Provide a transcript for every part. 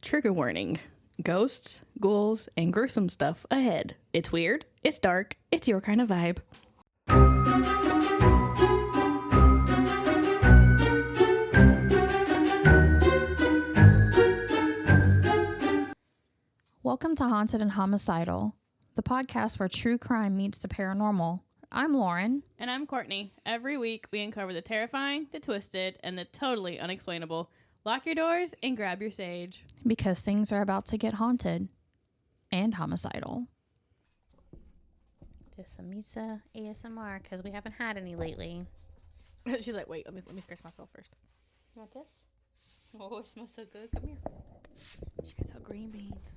Trigger warning. Ghosts, ghouls, and gruesome stuff ahead. It's weird, it's dark, it's your kind of vibe. Welcome to Haunted and Homicidal, the podcast where true crime meets the paranormal. I'm Lauren. And I'm Courtney. Every week we uncover the terrifying, the twisted, and the totally unexplainable. Lock your doors and grab your sage. Because things are about to get haunted and homicidal. Do some Mischa ASMR because we haven't had any lately. She's like, wait, let me scratch myself first. You want this? Oh, it smells so good. Come here. She gets her green beans.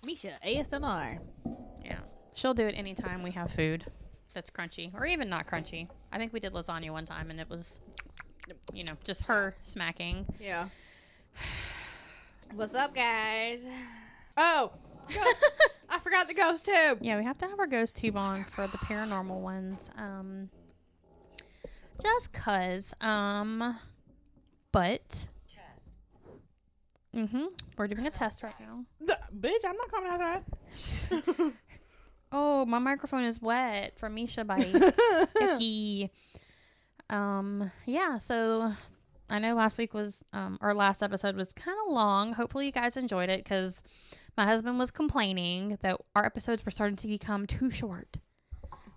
Mischa ASMR. Yeah. She'll do it anytime we have food that's crunchy or even not crunchy. I think we did lasagna one time and it was, just her smacking. Yeah. What's up, guys? Oh, I forgot the GhostTube. Yeah, we have to have our GhostTube on for the paranormal ones. Just cause. But. We're doing a test right now. Bitch, I'm not coming outside. Oh, my microphone is wet from Mischa bites. Icky. Yeah, so I know last week was, our last episode was kind of long. Hopefully you guys enjoyed it because my husband was complaining that our episodes were starting to become too short.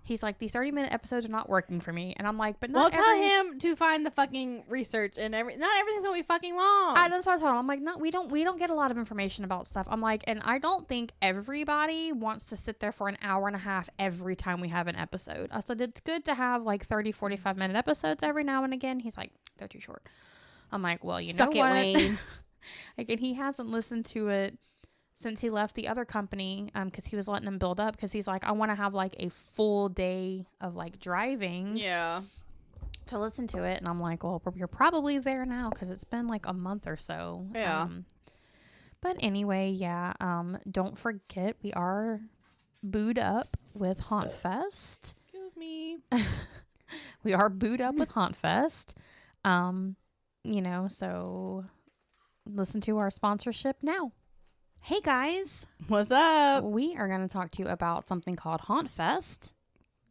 He's like, these 30-minute episodes are not working for me. And I'm like, but not tell him to find the fucking research and not everything's gonna be fucking long. That's what I told him. I'm like, no, we don't get a lot of information about stuff. I'm like, and I don't think everybody wants to sit there for an hour and a half every time we have an episode. I said, it's good to have like 30, 45-minute episodes every now and again. He's like, they're too short. I'm like, well, you know what? Wayne. Again, he hasn't listened to it since he left the other company, because he was letting them build up, because he's like, I want to have like a full day of like driving to listen to it. And I'm like, well, you're probably there now because it's been like a month or so. But anyway, don't forget we are booed up with Haunt Fest. Excuse me. We are booed up with Haunt Fest. So listen to our sponsorship now. Hey guys, what's up? We are going to talk to you about something called Haunt Fest.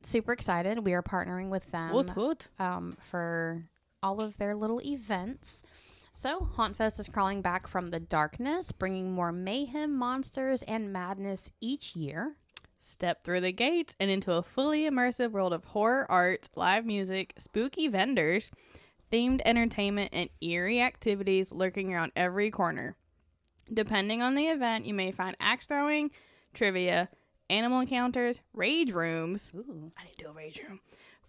Super excited. We are partnering with them for all of their little events. So Haunt Fest is crawling back from the darkness, bringing more mayhem, monsters, and madness each year. Step through the gates and into a fully immersive world of horror art, live music, spooky vendors, themed entertainment, and eerie activities lurking around every corner. Depending on the event, you may find axe throwing, trivia, animal encounters, rage rooms. Ooh. I need to do a rage room.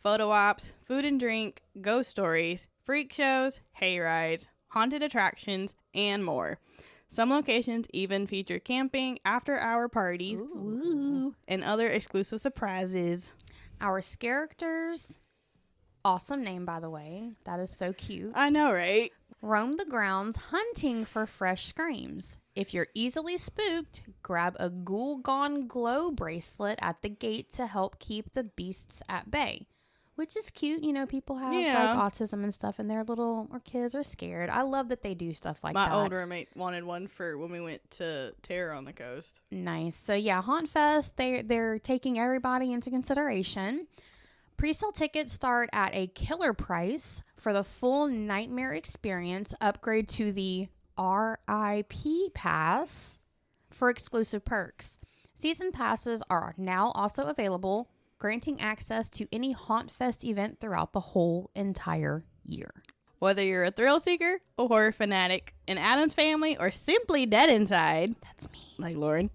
Photo ops, food and drink, ghost stories, freak shows, hay rides, haunted attractions, and more. Some locations even feature camping, after-hour parties, and other exclusive surprises. Our characters, awesome name, by the way. That is so cute. I know, right? Roam the grounds hunting for fresh screams. If you're easily spooked, grab a Ghoul Gone Glow bracelet at the gate to help keep the beasts at bay. Which is cute. People have like autism and stuff and or kids are scared. I love that they do stuff like that. My old roommate wanted one for when we went to Terror on the Coast. Nice. So yeah, Haunt Fest, they're taking everybody into consideration. Pre-sale tickets start at a killer price. For the full nightmare experience, upgrade to the RIP Pass for exclusive perks. Season passes are now also available, granting access to any Haunt Fest event throughout the whole entire year. Whether you're a thrill seeker, a horror fanatic, an Addams Family, or simply dead inside. That's me. Like Lauren.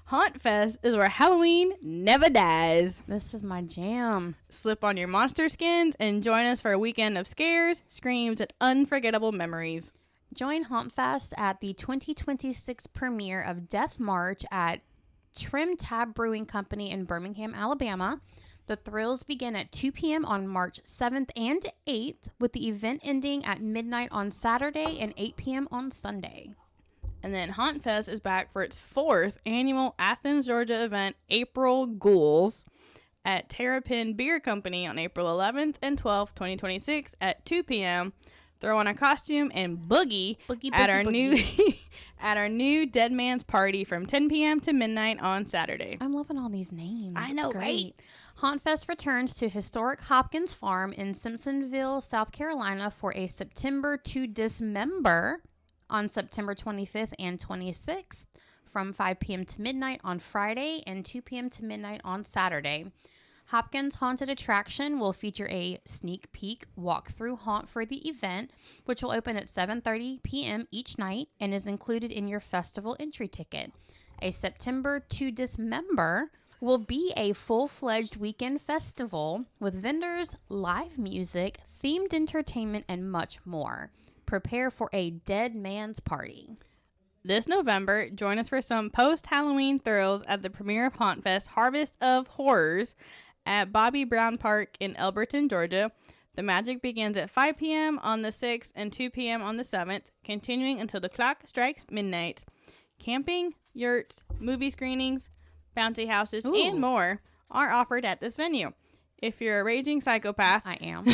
Haunt Fest is where Halloween never dies. This is my jam. Slip on your monster skins and join us for a weekend of scares, screams, and unforgettable memories. Join Haunt Fest at the 2026 premiere of Death March at Trim Tab Brewing Company in Birmingham, Alabama. The thrills begin at 2 p.m. on March 7th and 8th, with the event ending at midnight on Saturday and 8 p.m. on Sunday. And then Haunt Fest is back for its 4th annual Athens, Georgia event, April Ghouls, at Terrapin Beer Company on April 11th and 12th, 2026 at 2 p.m. Throw on a costume and boogie, at our new at our new Dead Man's Party from 10 p.m. to midnight on Saturday. I'm loving all these names. I know, right? Haunt Fest returns to historic Hopkins Farm in Simpsonville, South Carolina for a September to Dismember on September 25th and 26th from 5 p.m. to midnight on Friday and 2 p.m. to midnight on Saturday. Hopkins Haunted Attraction will feature a sneak peek walkthrough haunt for the event, which will open at 7:30 p.m. each night and is included in your festival entry ticket. A September to Dismember will be a full-fledged weekend festival with vendors, live music, themed entertainment, and much more. Prepare for a dead man's party. This November, join us for some post-Halloween thrills at the premiere of Haunt Fest Harvest of Horrors at Bobby Brown Park in Elberton, Georgia. The magic begins at 5 p.m. on the 6th and 2 p.m. on the 7th, continuing until the clock strikes midnight. Camping, yurts, movie screenings, bouncy houses, and more are offered at this venue. If you're a raging psychopath, I am.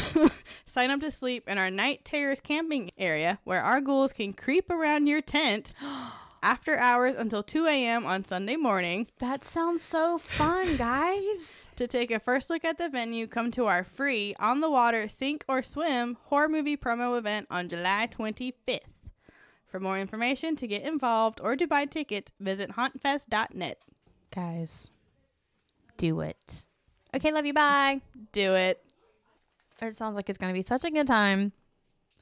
sign up to sleep in our Night Terrors camping area where our ghouls can creep around your tent after hours until 2 a.m. on Sunday morning. That sounds so fun, guys. To take a first look at the venue, come to our free On the Water Sink or Swim horror movie promo event on July 25th. For more information, to get involved, or to buy tickets, visit hauntfest.net. Guys, do it. Okay, love you. Bye. Do it. It sounds like it's going to be such a good time.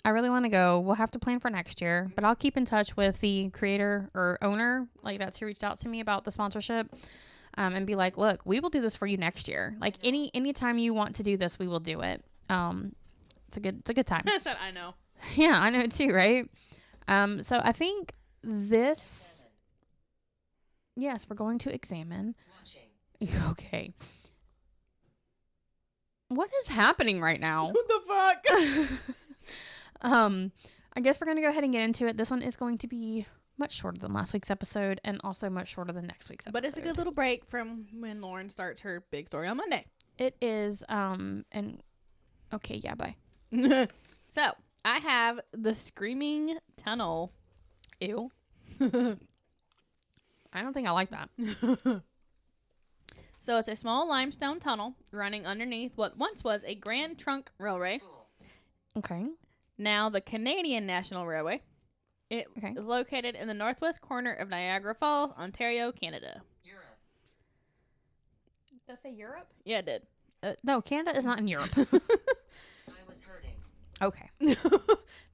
I really want to go. We'll have to plan for next year, but I'll keep in touch with the creator or owner, like that's who reached out to me about the sponsorship, and be like, look, we will do this for you next year. Like anytime you want to do this, we will do it. It's a good time. That's what I know. Yeah, I know too, right? So I think this, yes, we're going to examine. Okay. What is happening right now? What the fuck? I guess we're going to go ahead and get into it. This one is going to be much shorter than last week's episode and also much shorter than next week's episode. But it's a good little break from when Lauren starts her big story on Monday. It is, and okay, yeah, bye. So, I have the Screaming Tunnel. Ew. I don't think I like that. So, it's a small limestone tunnel running underneath what once was a Grand Trunk Railway. Okay. Now, the Canadian National Railway. It is located in the northwest corner of Niagara Falls, Ontario, Canada. Europe. Did I say Europe? Yeah, it did. No, Canada is not in Europe. I was hurting. Okay.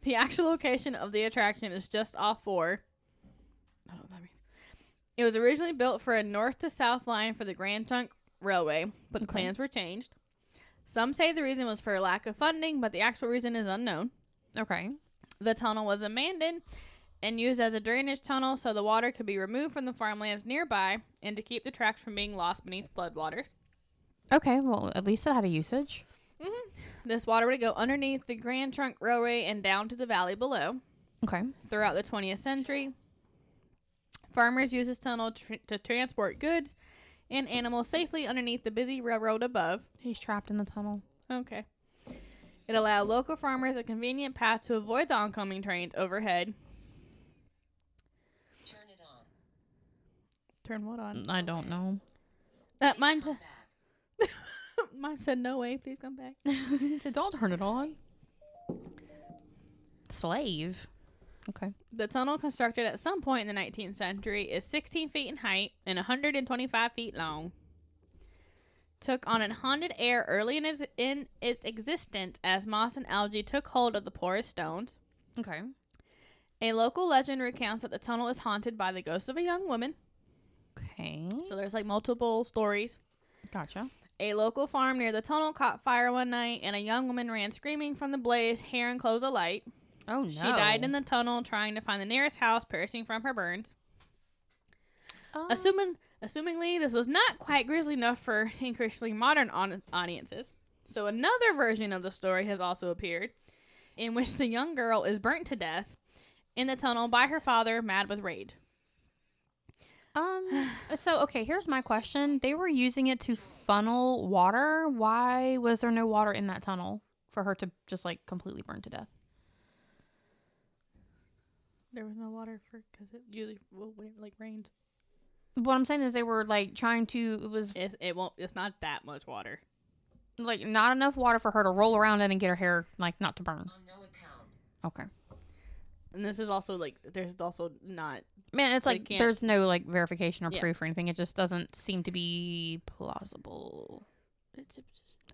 The actual location of the attraction is just off 4. I don't know what that means. It was originally built for a north to south line for the Grand Trunk Railway, but the plans were changed. Some say the reason was for lack of funding, but the actual reason is unknown. Okay. The tunnel was abandoned and used as a drainage tunnel so the water could be removed from the farmlands nearby and to keep the tracks from being lost beneath floodwaters. Okay, well, at least it had a usage. Mm-hmm. This water would go underneath the Grand Trunk Railway and down to the valley below. Okay. Throughout the 20th century, farmers used this tunnel to transport goods and animals safely underneath the busy railroad above. He's trapped in the tunnel. Okay. It allowed local farmers a convenient path to avoid the oncoming trains overhead. Turn it on. Turn what on? I don't know. Mine said, no way, please come back. He said, don't turn it on. Slave. Okay. The tunnel, constructed at some point in the 19th century, is 16 feet in height and 125 feet long. Took on a haunted air early in its existence as moss and algae took hold of the porous stones. Okay. A local legend recounts that the tunnel is haunted by the ghost of a young woman. Okay. So there's like multiple stories. Gotcha. A local farm near the tunnel caught fire one night, and a young woman ran screaming from the blaze, hair and clothes alight. Oh, no. She died in the tunnel trying to find the nearest house, perishing from her burns. Assumingly, this was not quite grisly enough for increasingly modern audiences. So another version of the story has also appeared, in which the young girl is burnt to death, in the tunnel by her father, mad with rage. So, okay, here's my question. They were using it to funnel water. Why was there no water in that tunnel for her to just, like, completely burn to death? There was no water because it usually when it like rained. What I'm saying is they were, like, trying to, It's not that much water. like, not enough water for her to roll around in and get her hair, like, not to burn. On no account. Okay. And this is also like there's also not. Man, it's They like can't- there's no, like, verification or Yeah. proof or anything. It just doesn't seem to be plausible. It's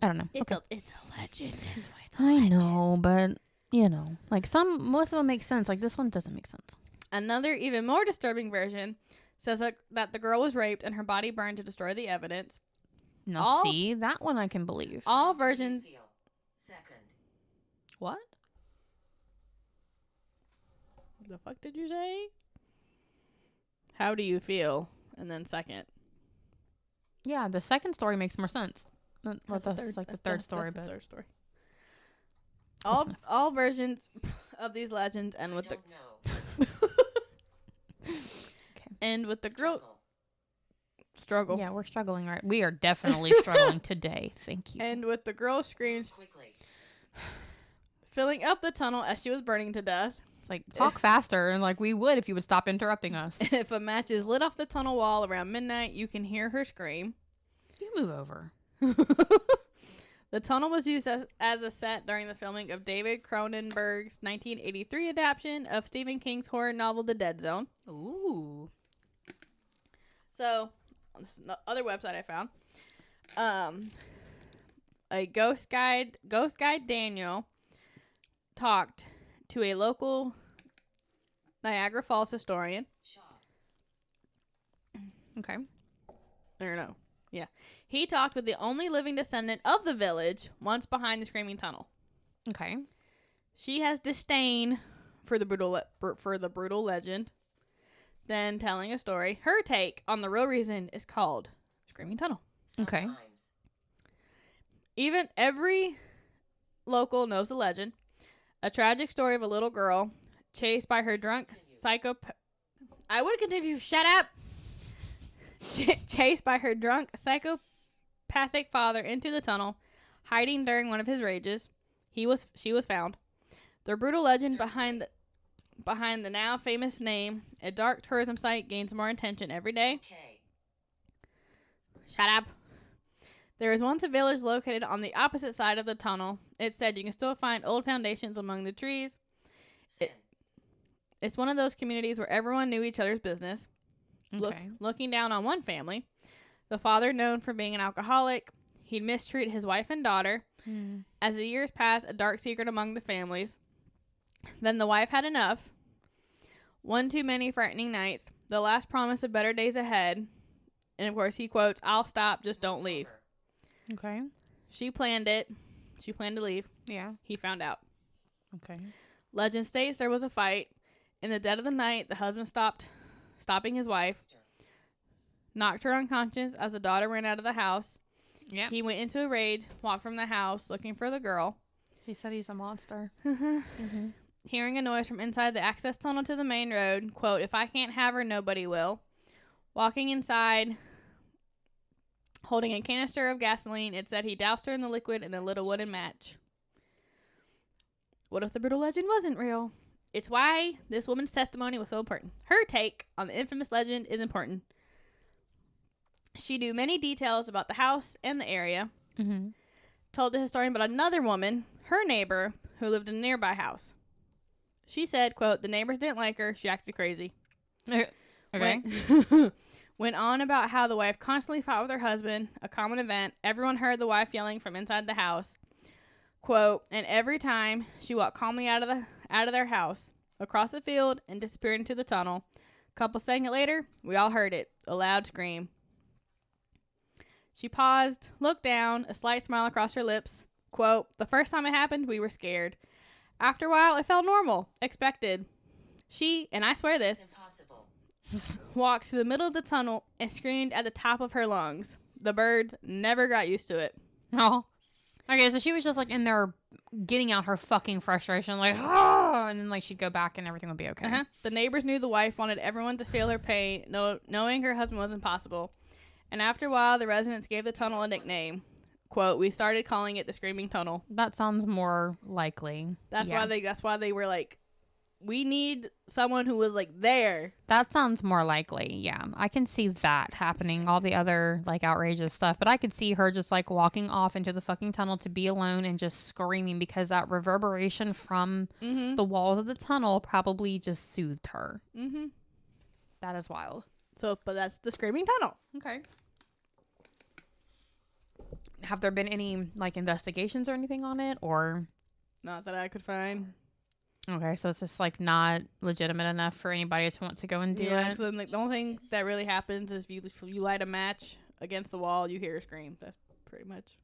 I don't know. it's Okay. a legend. That's why it's a I legend. know, but, you know, like, most of them make sense. Like, this one doesn't make sense. Another even more disturbing version says that the girl was raped and her body burned to destroy the evidence. Now, see, that one I can believe. All How do you versions. feel? Second. What? The fuck did you say? How do you feel? And then second. Yeah, the second story makes more sense. Well, that's like the That's third story, that's the but third story. Close enough. All versions of these legends end with I don't know. the girl Struggle. struggle. yeah, we're struggling, right? We are definitely struggling today. Thank you. And with the girl screams, Quickly. filling up the tunnel as she was burning to death. It's like, talk faster, and like we would if you would stop interrupting us. If a match is lit off the tunnel wall around midnight, you can hear her scream. You move over. The tunnel was used as a set during the filming of David Cronenberg's 1983 adaptation of Stephen King's horror novel The Dead Zone. Ooh. So, on this other website I found, a ghost guide Daniel talked to a local Niagara Falls historian. Shaw. Okay. I don't know. Yeah. He talked with the only living descendant of the village once behind the screaming tunnel. Okay. She has disdain for the brutal legend. Then telling a story, her take on the real reason is called Screaming Tunnel. Okay. Sometimes. Even every local knows the legend. A tragic story of a little girl chased by her drunk psychopath. I would continue. Shut up. Chased by her drunk psychopathic father into the tunnel, hiding during one of his rages. She was found. The brutal legend behind the now famous name, a dark tourism site, gains more attention every day. Okay. Shut up. There was once a village located on the opposite side of the tunnel. It said you can still find old foundations among the trees. Sin. It's one of those communities where everyone knew each other's business. Okay. Looking down on one family, the father known for being an alcoholic, he'd mistreat his wife and daughter. Mm. As the years passed, a dark secret among the families. Then the wife had enough. One too many frightening nights. The last promise of better days ahead. And of course, he quotes, "I'll stop, just don't leave." Over. Okay. She planned it. She planned to leave. Yeah. He found out. Okay. Legend states there was a fight. In the dead of the night, the husband stopping his wife, knocked her unconscious as the daughter ran out of the house. Yeah. He went into a rage, walked from the house looking for the girl. He said he's a monster. Hearing a noise from inside the access tunnel to the main road, quote, "If I can't have her, nobody will." Walking inside, holding a canister of gasoline, it said he doused her in the liquid and then lit a wooden match. What if the brutal legend wasn't real? It's why this woman's testimony was so important. Her take on the infamous legend is important. She knew many details about the house and the area. Mm-hmm. Told the historian about another woman, her neighbor, who lived in a nearby house. She said, quote, "The neighbors didn't like her. She acted crazy." Okay. Went on about how the wife constantly fought with her husband, a common event. Everyone heard the wife yelling from inside the house. Quote, "And every time she walked calmly out of their house, across the field, and disappeared into the tunnel. Couple seconds later, we all heard it, a loud scream." She paused, looked down, a slight smile across her lips. Quote, "The first time it happened, we were scared. After a while, it felt normal, expected. She, and I swear It's this, impossible. walked to the middle of the tunnel and screamed at the top of her lungs. The birds never got used to it." Oh. Okay, so she was just like in there getting out her fucking frustration, like, "Ah!" oh, and then like she'd go back and everything would be okay. The neighbors knew the wife wanted everyone to feel her pain, knowing her husband wasn't possible. And after a while, the residents gave the tunnel a nickname. Quote, we started calling it the Screaming Tunnel. That sounds more likely. That's why they were like, we need someone who was like there. That sounds more likely. Yeah, I can see that happening. All the other like outrageous stuff, but I could see her just like walking off into the fucking tunnel to be alone and just screaming because that reverberation from the walls of the tunnel probably just soothed her. Mm-hmm. That is wild. So, but that's the Screaming Tunnel. Okay. Have there been any like investigations or anything on it, or not that I could find? Okay, so it's just like not legitimate enough for anybody to want to go and do it. So like, the only thing that really happens is if you light a match against the wall, you hear a scream. That's pretty much.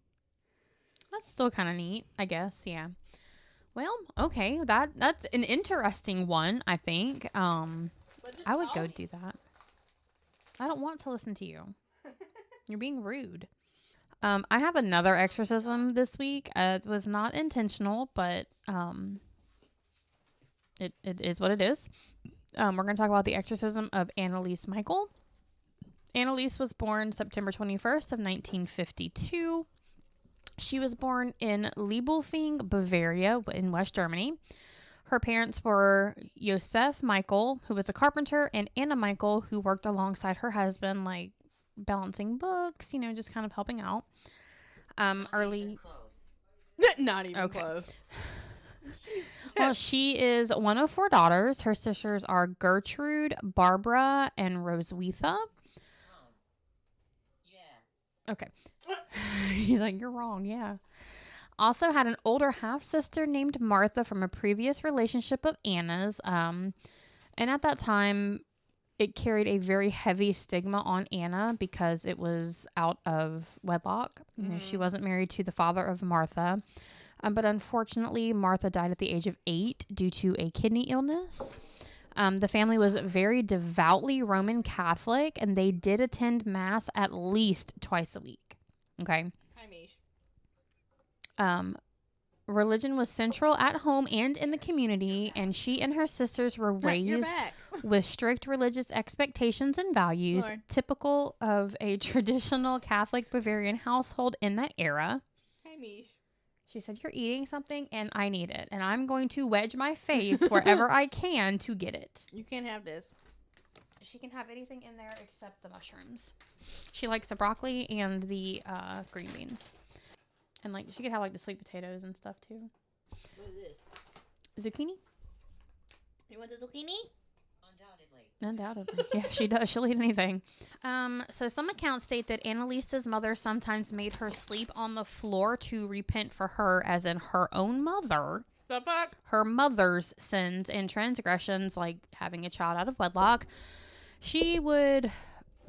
That's still kind of neat, I guess. Yeah. Well, okay, that's an interesting one. I think. I would go do that. I don't want to listen to you. You're being rude. I have another exorcism this week. It was not intentional, but it is what it is. We're going to talk about the exorcism of Anneliese Michael. Anneliese was born September 21st of 1952. She was born in Liebelfing, Bavaria, in West Germany. Her parents were Josef Michael, who was a carpenter, and Anna Michael, who worked alongside her husband, like balancing books, just kind of helping out. Not even close. Well, she is one of 4 daughters. Her sisters are Gertrude, Barbara, and Roswitha. Yeah. Okay. He's like, you're wrong. Yeah. Also had an older half-sister named Martha from a previous relationship of Anna's. And at that time, it carried a very heavy stigma on Anna because it was out of wedlock. She wasn't married to the father of Martha. But unfortunately, Martha died at the age of 8 due to a kidney illness. The family was very devoutly Roman Catholic, and they did attend Mass at least twice a week. Okay. Hi, Mish. Religion was central at home and in the community, and she and her sisters were raised with strict religious expectations and values, typical of a traditional Catholic Bavarian household in that era. Hi, Mish. She said, you're eating something and I need it, and I'm going to wedge my face wherever I can to get it. You can't have this. She can have anything in there except the mushrooms. She likes the broccoli and the green beans. And like she could have like the sweet potatoes and stuff too. What is this? Zucchini? You want the zucchini? Undoubtedly. Yeah, she does. She'll eat anything. So some accounts state that Annaliese's mother sometimes made her sleep on the floor to repent for her, as in her own mother. The fuck? Her mother's sins and transgressions, like having a child out of wedlock. She would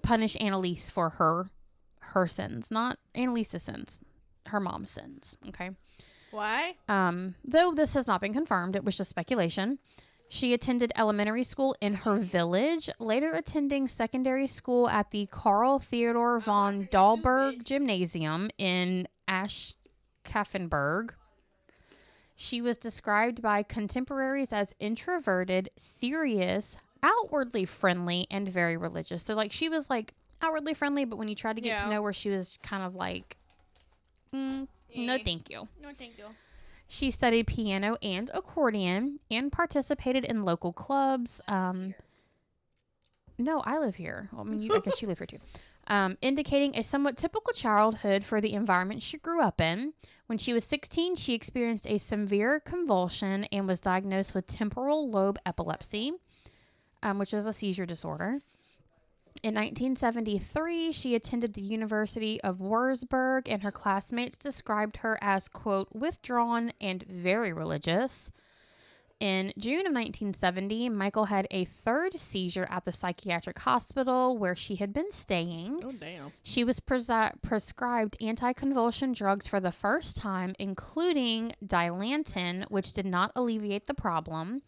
punish Anneliese for her sins, not Annaliese's sins. Her mom's sins. Okay. Why? Though this has not been confirmed, it was just speculation. She attended elementary school in her village, later attending secondary school at the Karl Theodor von Dahlberg Gymnasium in Aschaffenburg. She was described by contemporaries as introverted, serious, outwardly friendly, and very religious. So, like, she was, like, outwardly friendly, but when you tried to get to know her, she was kind of like, no thank you. No thank you. She studied piano and accordion and participated in local clubs. No, I live here. Well, I mean, I guess you live here too. Indicating a somewhat typical childhood for the environment she grew up in. When she was 16, she experienced a severe convulsion and was diagnosed with temporal lobe epilepsy, which is a seizure disorder. In 1973, she attended the University of Würzburg, and her classmates described her as, quote, withdrawn and very religious. In June of 1970, Michael had a third seizure at the psychiatric hospital where she had been staying. Oh, damn. She was prescribed anticonvulsion drugs for the first time, including Dilantin, which did not alleviate the problem.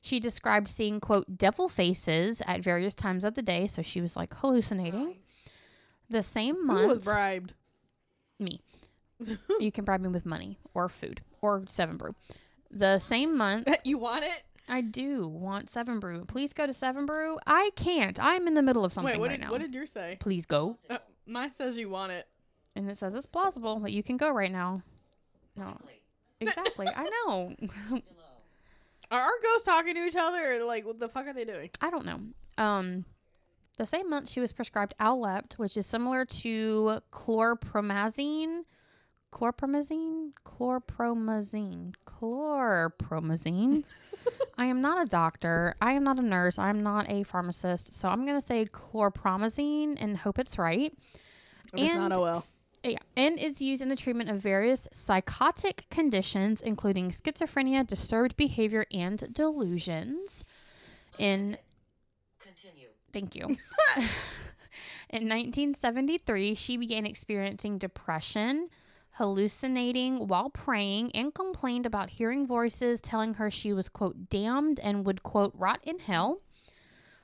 She described seeing, quote, devil faces at various times of the day, so she was, like, hallucinating. The same month... Who was bribed? Me. You can bribe me with money or food or 7 Brew. The same month, You want it? I do want Seven Brew. Please go to Seven Brew. I can't. I'm in the middle of something Wait, right now. what did yours say? Please go. Mine says you want it. And it says it's plausible that you can go right now. No, Likely. exactly. I know. Below. Are our ghosts talking to each other, or like, what the fuck are they doing? I don't know. The same month she was prescribed Owlept, which is similar to chlorpromazine. I am not a doctor. I am not a nurse. I'm not a pharmacist. So I'm going to say chlorpromazine and hope it's right. If it's not, oh well. Yeah, and is used in the treatment of various psychotic conditions, including schizophrenia, disturbed behavior, and delusions. Continue. Thank you. In 1973, she began experiencing depression, hallucinating while praying, and complained about hearing voices telling her she was, quote, damned and would, quote, rot in hell.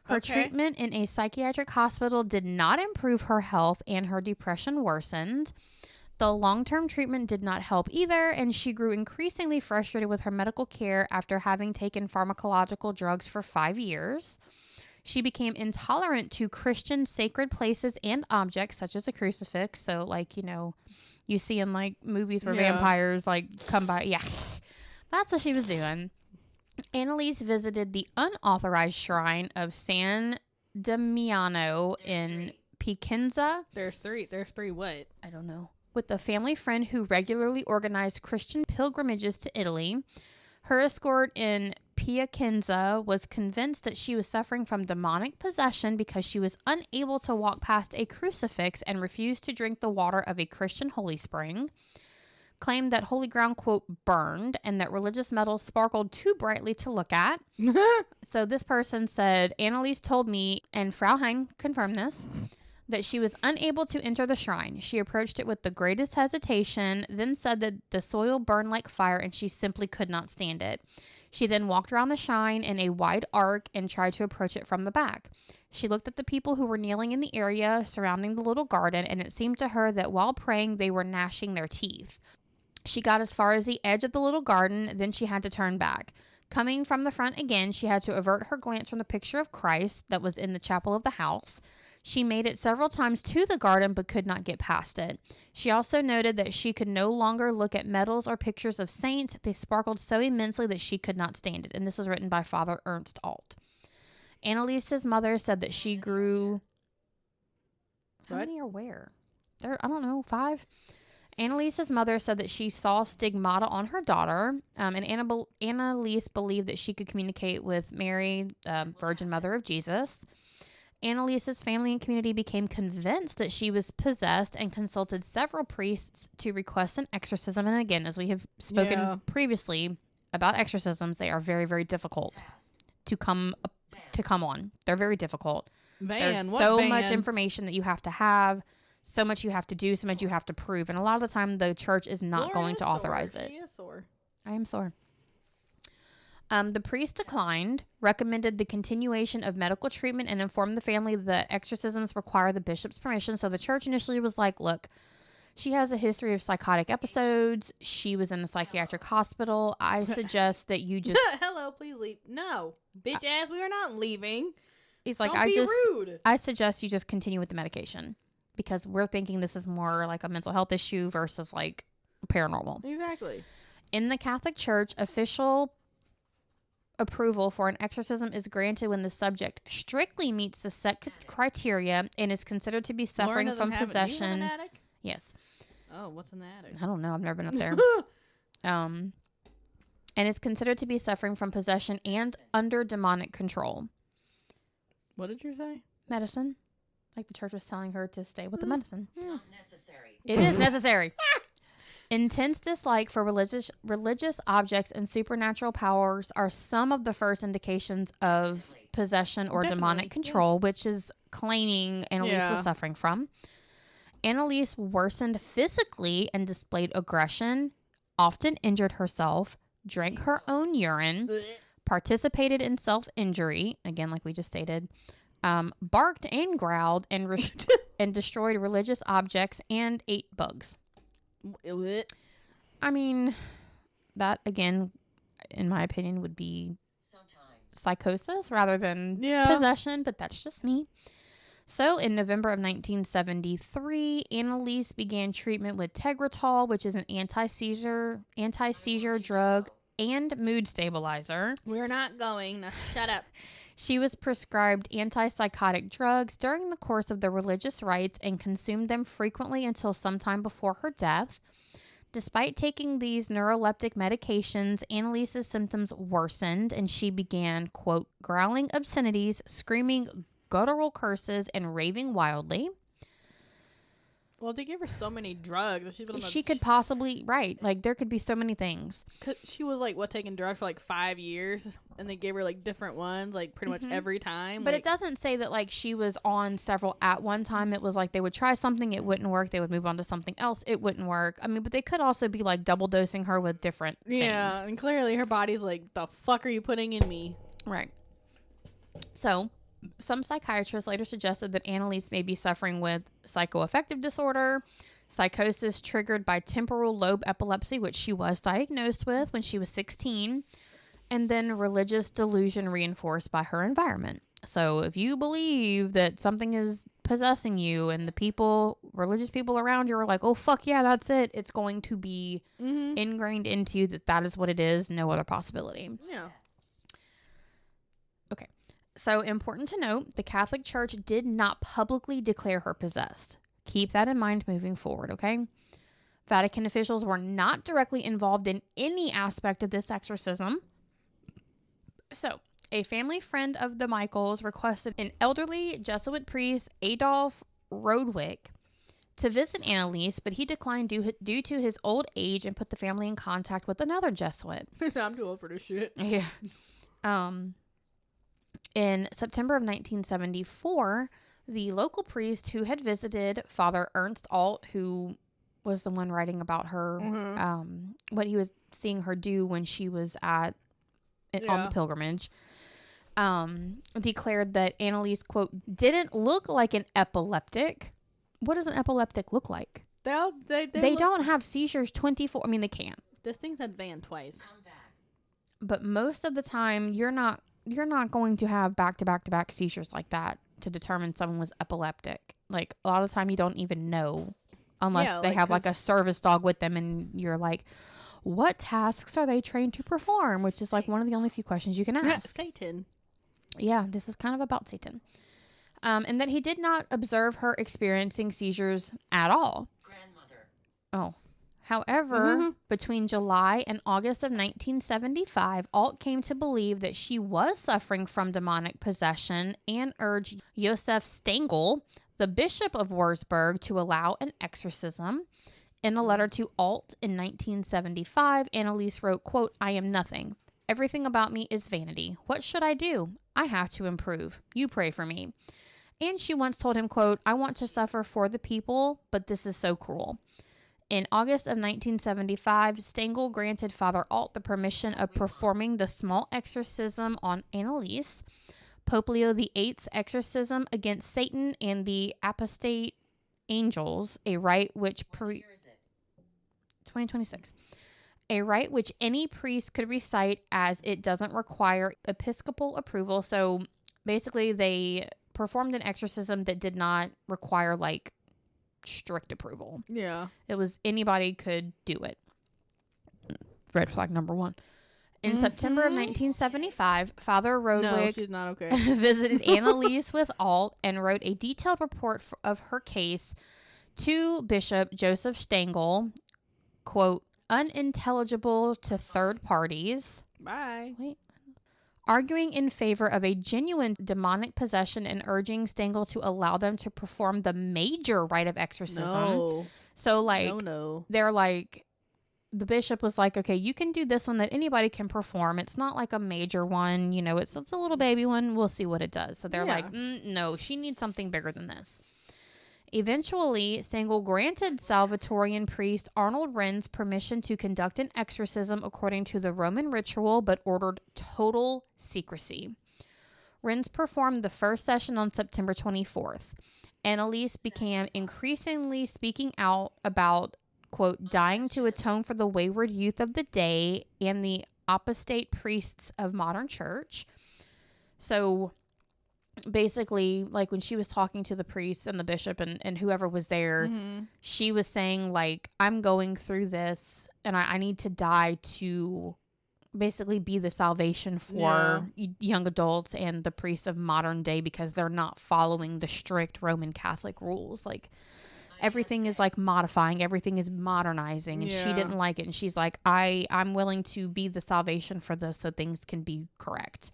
Her treatment in a psychiatric hospital did not improve her health, and her depression worsened. The long-term treatment did not help either, and she grew increasingly frustrated with her medical care after having taken pharmacological drugs for 5 years. She became intolerant to Christian sacred places and objects, such as a crucifix. So, like, you know, you see in, like, movies where vampires, like, come by. Yeah, that's what she was doing. Annalise visited the unauthorized shrine of San Damiano in Piacenza. There's three. There's three what? I don't know. With a family friend who regularly organized Christian pilgrimages to Italy. Her escort in Piacenza was convinced that she was suffering from demonic possession because she was unable to walk past a crucifix and refused to drink the water of a Christian holy spring. Claimed that holy ground, quote, burned, and that religious metals sparkled too brightly to look at. So this person said, Annalise told me, and Frau Hein confirmed this, that she was unable to enter the shrine. She approached it with the greatest hesitation, then said that the soil burned like fire and she simply could not stand it. She then walked around the shrine in a wide arc and tried to approach it from the back. She looked at the people who were kneeling in the area surrounding the little garden, and it seemed to her that while praying, they were gnashing their teeth. She got as far as the edge of the little garden, then she had to turn back. Coming from the front again, she had to avert her glance from the picture of Christ that was in the chapel of the house. She made it several times to the garden but could not get past it. She also noted that she could no longer look at medals or pictures of saints. They sparkled so immensely that she could not stand it. And this was written by Father Ernst Alt. Annalise's mother said that she grew... How many are where? I don't know, 5? Annalise's mother said that she saw stigmata on her daughter, and Annalise believed that she could communicate with Mary, Virgin Mother of Jesus. Annalise's family and community became convinced that she was possessed and consulted several priests to request an exorcism. And again, as we have spoken previously about exorcisms, they are very, very difficult to come on. They're very difficult. There's so much information that you have to have. So much you have to do, so much you have to prove. And a lot of the time, the church is not going to authorize it. I am sore. The priest declined, recommended the continuation of medical treatment, and informed the family that exorcisms require the bishop's permission. So the church initially was like, look, she has a history of psychotic episodes. She was in a psychiatric hospital. I suggest that you just... Hello, please leave. No. Bitch ass, we are not leaving. He's like, rude. I suggest you just continue with the medication. Because we're thinking this is more like a mental health issue versus like paranormal. Exactly. In the Catholic Church, official approval for an exorcism is granted when the subject strictly meets the set criteria and is considered to be suffering from possession. Do you have an attic? Yes. Oh, what's in the attic? I don't know. I've never been up there. And is considered to be suffering from possession and under demonic control. What did you say? Medicine. Like the church was telling her to stay with the medicine. Not necessary. It is necessary. Intense dislike for religious objects and supernatural powers are some of the first indications of possession or demonic control, which is claiming Annalise was suffering from. Annalise worsened physically and displayed aggression, often injured herself, drank her own urine, participated in self-injury, again, like we just stated, barked and growled and destroyed religious objects and ate bugs. I mean, that again, in my opinion, would be Sometimes. psychosis rather than Yeah. possession, but that's just me. So, in November of 1973, Annalise began treatment with Tegretol, which is an anti-seizure drug and mood stabilizer. We're not going. Now, shut up. She was prescribed antipsychotic drugs during the course of the religious rites and consumed them frequently until sometime before her death. Despite taking these neuroleptic medications, Annalise's symptoms worsened and she began, quote, growling obscenities, screaming guttural curses, and raving wildly. Well, they gave her so many drugs. She's been on She could possibly, right, like there could be so many things. She was like, taking drugs for like 5 years, and they gave her like different ones, like pretty much every time. But like, it doesn't say that like she was on several at one time. It was like they would try something, it wouldn't work. They would move on to something else, it wouldn't work. I mean, but they could also be like double dosing her with different yeah, things. and clearly her body's like, the fuck are you putting in me? Right. So, some psychiatrists later suggested that Annalise may be suffering with psychoaffective disorder, psychosis triggered by temporal lobe epilepsy, which she was diagnosed with when she was 16, and then religious delusion reinforced by her environment. So if you believe that something is possessing you and the religious people around you are like, oh, fuck yeah, that's it, it's going to be ingrained into you that is what it is, no other possibility. Yeah. Okay. So important to note, the Catholic Church did not publicly declare her possessed. Keep that in mind moving forward, okay? Vatican officials were not directly involved in any aspect of this exorcism. So, a family friend of the Michaels requested an elderly Jesuit priest, Adolf Rodwick, to visit Annalise, but he declined due to his old age and put the family in contact with another Jesuit. I'm too old for this shit. Yeah. In September of 1974, the local priest who had visited Father Ernst Alt, who was the one writing about her, what he was seeing her do when she was on the pilgrimage, declared that Annalise, quote, didn't look like an epileptic. What does an epileptic look like? They don't have seizures 24. I mean, they can. This thing's had Van twice. Come back. But most of the time, you're not going to have back-to-back-to-back seizures like that to determine someone was epileptic. Like, a lot of the time you don't even know unless they have like a service dog with them and you're like, what tasks are they trained to perform? Which is like one of the only few questions you can ask. Satan. Yeah, this is kind of about Satan. And that he did not observe her experiencing seizures at all. Grandmother. Oh. However, between July and August of 1975, Alt came to believe that she was suffering from demonic possession and urged Josef Stengel, the Bishop of Wurzburg, to allow an exorcism. In a letter to Alt in 1975, Annalise wrote, quote, I am nothing. Everything about me is vanity. What should I do? I have to improve. You pray for me. And she once told him, quote, I want to suffer for the people, but this is so cruel. In August of 1975, Stengel granted Father Alt the permission of performing the small exorcism on Annalise, Pope Leo VIII's exorcism against Satan and the apostate angels, a rite which 2026. A rite which any priest could recite as it doesn't require episcopal approval. So basically they performed an exorcism that did not require like strict approval. Yeah. It was anybody could do it. Red flag number 1. In September of 1975, Father No, Rodwick she's not okay. visited Annalise with Alt and wrote a detailed report of her case to Bishop Joseph Stengel, quote, unintelligible to third parties. Bye. Wait. Arguing in favor of a genuine demonic possession and urging Stengel to allow them to perform the major rite of exorcism. No. So, like, No. they're like, the bishop was like, okay, you can do this one that anybody can perform. It's not like a major one, you know, it's a little baby one. We'll see what it does. So they're like, no, she needs something bigger than this. Eventually, Stengel granted Salvatorian priest Arnold Renz permission to conduct an exorcism according to the Roman ritual, but ordered total secrecy. Renz performed the first session on September 24th. Annalise began increasingly speaking out about, quote, dying to atone for the wayward youth of the day and the apostate priests of modern church. So basically, like when she was talking to the priests and the bishop and whoever was there, she was saying like, I'm going through this and I need to die to basically be the salvation for young adults and the priests of modern day, because they're not following the strict Roman Catholic rules. Like everything is like modifying, everything is modernizing, and she didn't like it. And she's like, I'm willing to be the salvation for this so things can be correct.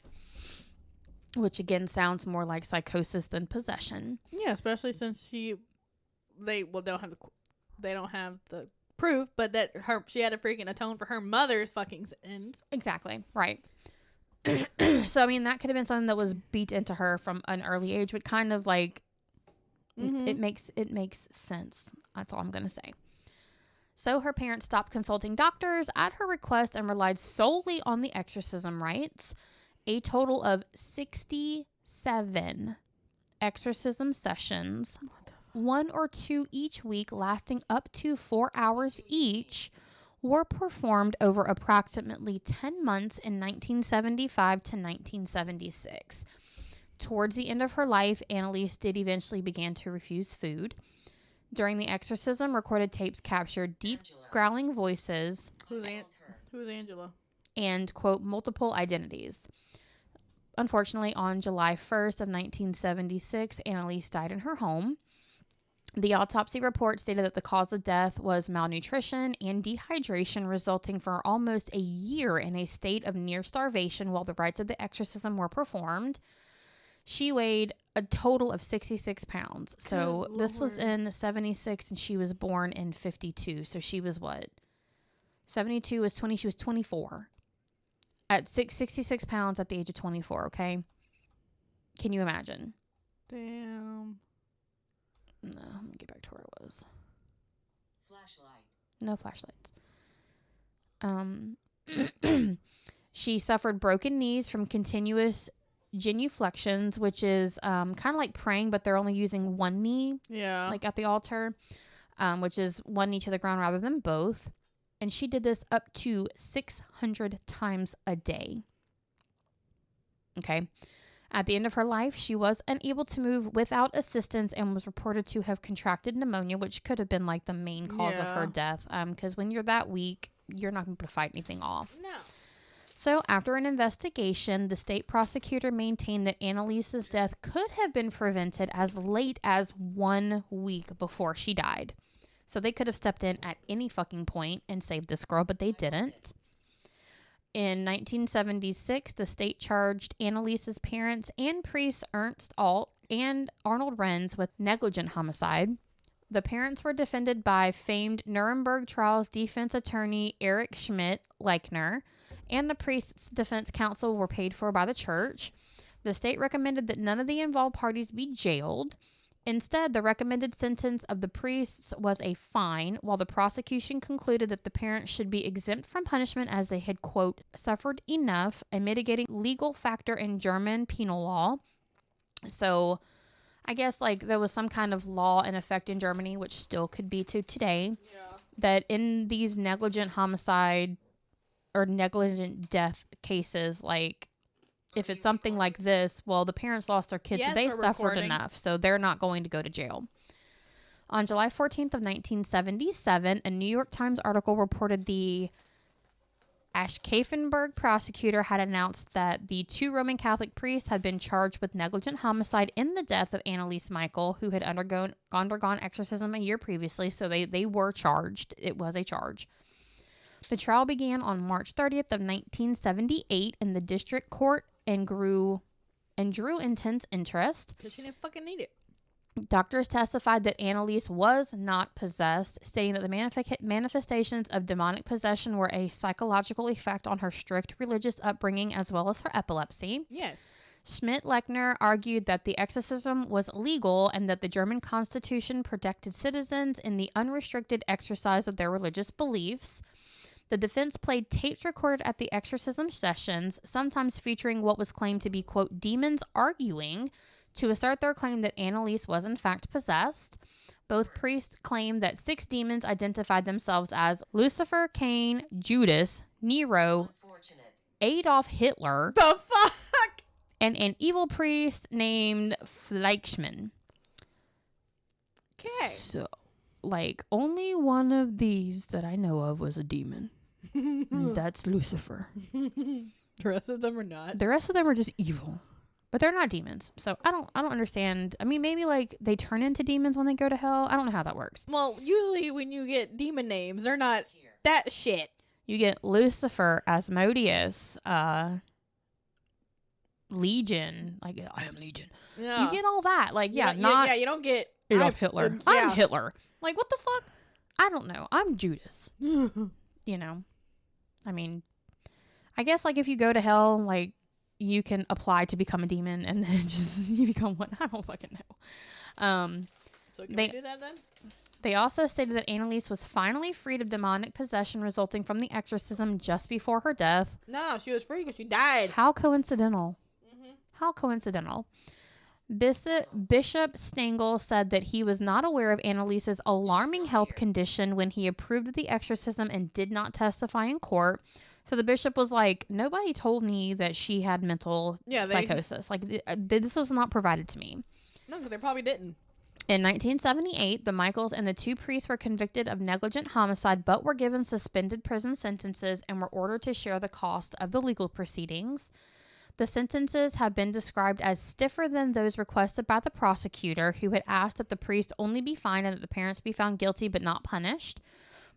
Which again sounds more like psychosis than possession. Yeah, especially since they don't have the proof, but that she had to freaking atone for her mother's fucking sins. Exactly, right. So I mean, that could have been something that was beat into her from an early age, but kind of like it makes sense. That's all I'm gonna say. So her parents stopped consulting doctors at her request and relied solely on the exorcism rites. A total of 67 exorcism sessions, 1 or 2 each week, lasting up to 4 hours each, were performed over approximately 10 months in 1975 to 1976. Towards the end of her life, Annalise did eventually begin to refuse food. During the exorcism, recorded tapes captured deep growling voices. Who's Angela? And, quote, multiple identities. Unfortunately, on July 1st of 1976, Annalise died in her home. The autopsy report stated that the cause of death was malnutrition and dehydration, resulting for almost a year in a state of near starvation while the rites of the exorcism were performed. She weighed a total of 66 pounds. So this was in 76 and she was born in 52. So she was what? 72 was 20. She was 24. At 66 pounds at the age of 24, okay? Can you imagine? Damn. No, let me get back to where it was. Flashlight. No flashlights. She suffered broken knees from continuous genuflections, which is kind of like praying, but they're only using one knee, like at the altar, which is one knee to the ground rather than both. And she did this up to 600 times a day. Okay. At the end of her life, she was unable to move without assistance and was reported to have contracted pneumonia, which could have been like the main cause of her death. Because when you're that weak, you're not going to fight anything off. No. So after an investigation, the state prosecutor maintained that Annalise's death could have been prevented as late as 1 week before she died. So they could have stepped in at any fucking point and saved this girl, but they didn't. In 1976, the state charged Annalise's parents and priest Ernst Alt and Arnold Renz with negligent homicide. The parents were defended by famed Nuremberg trials defense attorney Erich Schmidt-Leichner, and the priest's defense counsel were paid for by the church. The state recommended that none of the involved parties be jailed. Instead, the recommended sentence of the priests was a fine, while the prosecution concluded that the parents should be exempt from punishment as they had, quote, suffered enough, a mitigating legal factor in German penal law. So I guess like there was some kind of law in effect in Germany, which still could be to today, that in these negligent homicide or negligent death cases, like if it's something like this, well, the parents lost their kids, so they suffered enough, so they're not going to go to jail. On July 14th of 1977, a New York Times article reported the Aschaffenburg prosecutor had announced that the 2 Roman Catholic priests had been charged with negligent homicide in the death of Annalise Michael, who had undergone exorcism a year previously, so they were charged. It was a charge. The trial began on March 30th of 1978 in the district court and drew intense interest. Because she didn't fucking need it. Doctors testified that Annalise was not possessed, stating that the manifestations of demonic possession were a psychological effect on her strict religious upbringing as well as her epilepsy. Yes. Schmidt-Leichner argued that the exorcism was legal and that the German Constitution protected citizens in the unrestricted exercise of their religious beliefs. The defense played tapes recorded at the exorcism sessions, sometimes featuring what was claimed to be, quote, demons arguing, to assert their claim that Annalise was in fact possessed. Both priests claimed that 6 demons identified themselves as Lucifer, Cain, Judas, Nero, Adolf Hitler The fuck? and an evil priest named Fleischmann. Okay. So, like, only one of these that I know of was a demon. And that's Lucifer. The rest of them are not. The rest of them are just evil. But they're not demons. So I don't understand. I mean, maybe like they turn into demons when they go to hell. I don't know how that works. Well, usually when you get demon names, they're not that shit. You get Lucifer, Asmodeus, Legion. Like, I am Legion. Yeah. You get all that. Like, You don't- not you don't get Adolf Hitler. yeah. I'm Hitler. Like, what the fuck? I don't know. I'm Judas. You know? I mean, I guess, like, if you go to hell, like, you can apply to become a demon and then just, you become one. I don't fucking know. So can They- we do that then? They also stated that Annalise was finally freed of demonic possession resulting from the exorcism just before her death. No, she was free because she died. How coincidental. Mm-hmm. How coincidental. Bishop Stengel said that he was not aware of Annalise's alarming health condition when he approved of the exorcism and did not testify in court. So the bishop was like, nobody told me that she had mental psychosis. Like, this was not provided to me. No, because they probably didn't. In 1978, the Michaels and the two priests were convicted of negligent homicide, but were given suspended prison sentences and were ordered to share the cost of the legal proceedings. The sentences have been described as stiffer than those requested by the prosecutor, who had asked that the priest only be fined and that the parents be found guilty but not punished.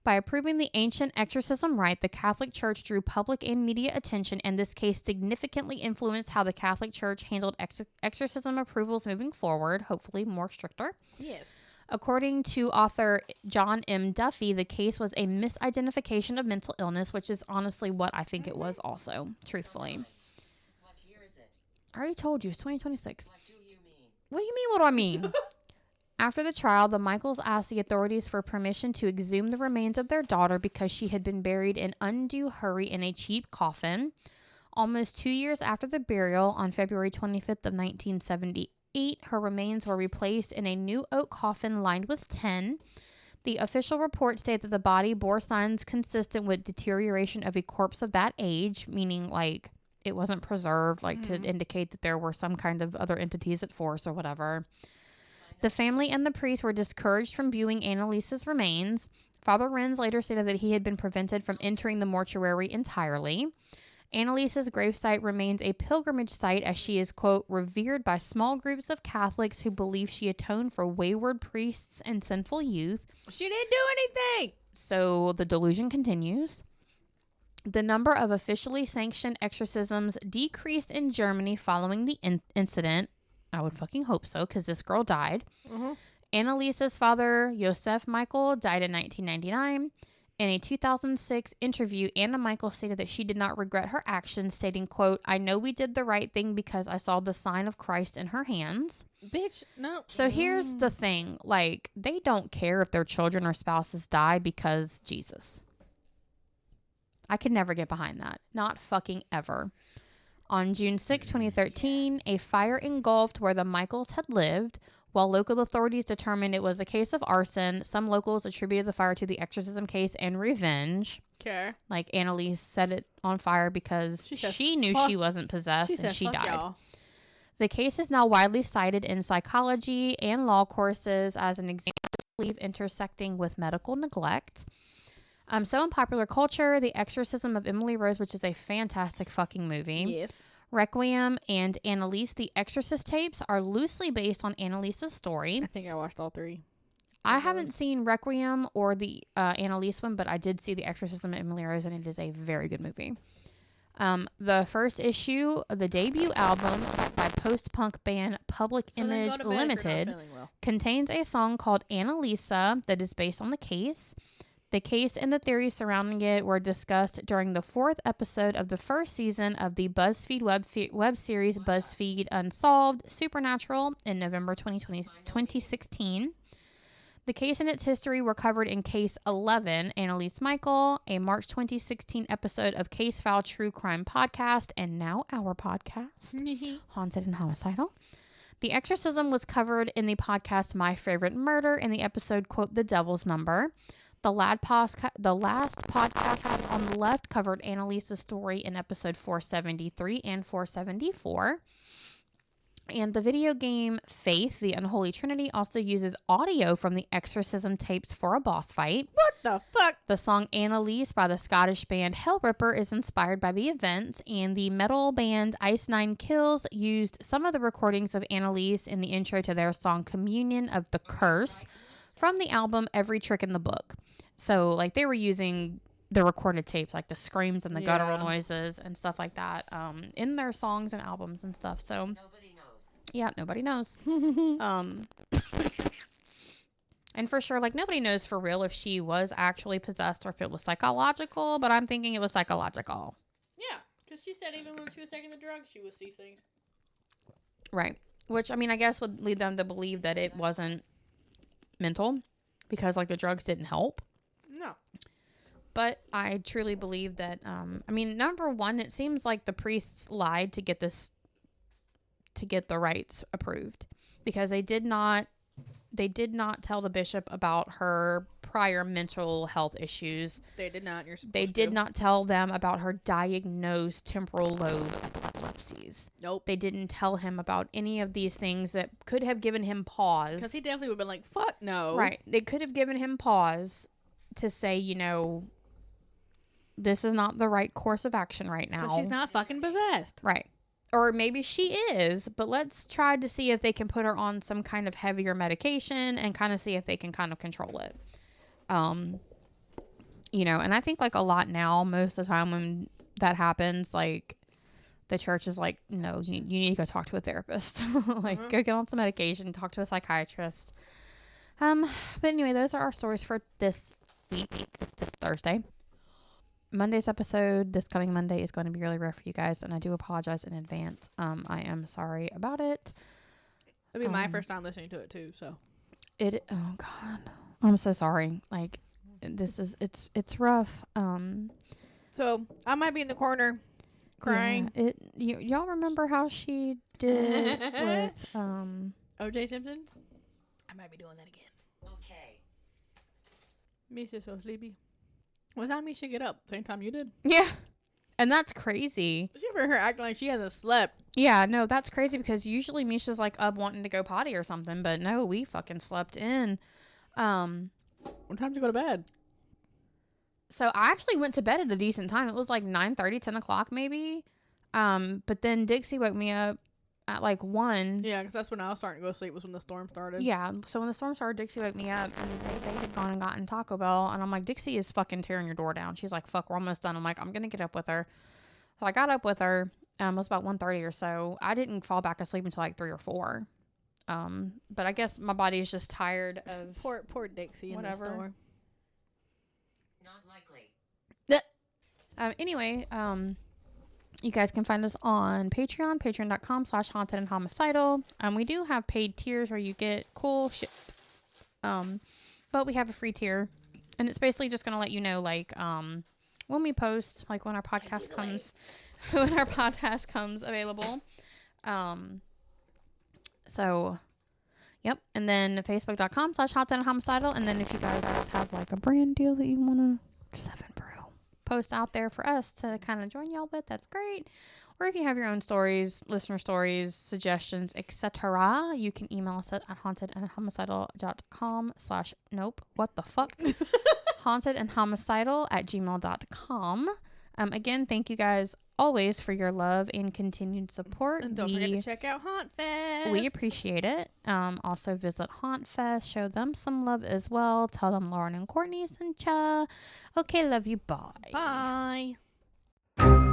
By approving the ancient exorcism rite, the Catholic Church drew public and media attention, and this case significantly influenced how the Catholic Church handled exorcism approvals moving forward, hopefully more stricter. Yes. According to author John M. Duffy, the case was a misidentification of mental illness, which is honestly what I think it was also, truthfully. What year is it? I already told you, it's 2026. What do you mean? What do you mean, what do I mean? After the trial, the Michaels asked the authorities for permission to exhume the remains of their daughter because she had been buried in undue hurry in a cheap coffin. Almost 2 years after the burial, on February 25th of 1978, her remains were replaced in a new oak coffin lined with tin. The official report stated that the body bore signs consistent with deterioration of a corpse of that age, meaning like it wasn't preserved, like to indicate that there were some kind of other entities at force or whatever. The family and the priest were discouraged from viewing Annalise's remains. Father Renz later stated that he had been prevented from entering the mortuary entirely. Annalise's gravesite remains a pilgrimage site as she is, quote, revered by small groups of Catholics who believe she atoned for wayward priests and sinful youth. She didn't do anything. So the delusion continues. The number of officially sanctioned exorcisms decreased in Germany following the incident. I would fucking hope so, because this girl died. Mm-hmm. Annalise's father, Josef Michael, died in 1999. In a 2006 interview, Anna Michael stated that she did not regret her actions, stating, quote, I know we did the right thing because I saw the sign of Christ in her hands. Bitch, no. So here's the thing. Like, they don't care if their children or spouses die because Jesus. I could never get behind that. Not fucking ever. On June 6, 2013, a fire engulfed where the Michaels had lived. While local authorities determined it was a case of arson, some locals attributed the fire to the exorcism case and revenge. Okay. Like, Annalise set it on fire because she knew she wasn't possessed and she died. Y'all. The case is now widely cited in psychology and law courses as an example of belief intersecting with medical neglect. So in popular culture, The Exorcism of Emily Rose, which is a fantastic fucking movie. Yes. Requiem and Annalise, the Exorcist tapes, are loosely based on Annalise's story. I think I watched all three. I haven't seen Requiem or the Annalise one, but I did see The Exorcism of Emily Rose, and it is a very good movie. The first issue, the debut album by post-punk band Public Image Limited, contains a song called Annalisa that is based on the case. The case and the theories surrounding it were discussed during the 4th episode of the first season of the BuzzFeed web series BuzzFeed Unsolved Supernatural in November 2016. The case and its history were covered in Case 11, Annalise Michael, a March 2016 episode of Case File True Crime Podcast, and now our podcast, Haunted and Homicidal. The exorcism was covered in the podcast My Favorite Murder in the episode, quote, The Devil's Number. The last podcast on the left covered Annalise's story in episode 473 and 474. And the video game Faith, the Unholy Trinity, also uses audio from the Exorcism tapes for a boss fight. What the fuck? The song Annalise by the Scottish band Hellripper is inspired by the events, and the metal band Ice Nine Kills used some of the recordings of Annalise in the intro to their song Communion of the Curse from the album Every Trick in the Book. So, like, they were using the recorded tapes, like the screams and the guttural noises and stuff like that, in their songs and albums and stuff. So, Nobody knows. yeah, nobody knows. And for sure, like, nobody knows for real if she was actually possessed or if it was psychological, but I'm thinking it was psychological. Yeah, because she said even when she was taking the drugs, she would see things. Right. Which, I mean, I guess would lead them to believe that it wasn't mental because, like, the drugs didn't help. No. But I truly believe that, I mean, number one, it seems like the priests lied to get the rites approved because they did not tell the bishop about her prior mental health issues. They did not. You're supposed They to. did not tell them about her diagnosed temporal lobe epilepsies. Nope. They didn't tell him about any of these things that could have given him pause. Because he definitely would have been like, fuck no. Right. They could have given him pause to say, you know, this is not the right course of action right now. Because she's not fucking possessed. Right. Or maybe she is, but let's try to see if they can put her on some kind of heavier medication and kind of see if they can kind of control it. You know, and I think like a lot now, most of the time when that happens, like the church is like, no, you need to go talk to a therapist. Like go get on some medication, talk to a psychiatrist. But anyway, those are our stories for this week, this Thursday. Monday's episode, this coming Monday, is going to be really rough for you guys, and I do apologize in advance. I am sorry about it. It'll be my first time listening to it too, so. Oh God. I'm so sorry. Like, it's rough. So, I might be in the corner crying. Yeah, y'all remember how she did with, O.J. Simpson? I might be doing that again. Okay. Misha's so sleepy. Was that Misha get up same time you did? yeah. And that's crazy. She ever her acting like she hasn't slept. Yeah, no, that's crazy because usually Misha's like up wanting to go potty or something, but no, we fucking slept in. What time did you go to bed? So I actually went to bed at a decent time. It was like 9:30, 10 o'clock maybe. But then Dixie woke me up at like 1. Yeah, because that's when I was starting to go to sleep was when the storm started. Yeah, so when the storm started, Dixie woke me up, and they had gone and gotten Taco Bell, and I'm like, Dixie is fucking tearing your door down. She's like, fuck, we're almost done. I'm like, I'm gonna get up with her. So I got up with her. It was about 1:30 or so. I didn't fall back asleep until like 3 or 4. But I guess my body is just tired of Poor Dixie whatever. in the store. Not likely. Anyway, you guys can find us on Patreon, patreon.com/haunted and homicidal. We do have paid tiers where you get cool shit. But we have a free tier, and it's basically just going to let you know, like, when we post, like when our podcast comes available. So, yep. And then facebook.com/haunted and homicidal. And then if you guys just have like a brand deal that you want to 7 brew post out there for us to kind of join y'all with, that's great. Or if you have your own stories, listener stories, suggestions, etc., you can email us at hauntedandhomicidal.com / what the fuck? hauntedandhomicidal@gmail.com. Again, thank you guys always for your love and continued support. And don't forget to check out Haunt Fest. We appreciate it. Also visit Haunt Fest. Show them some love as well. Tell them Lauren and Courtney sent ya. Okay, love you. Bye. Bye.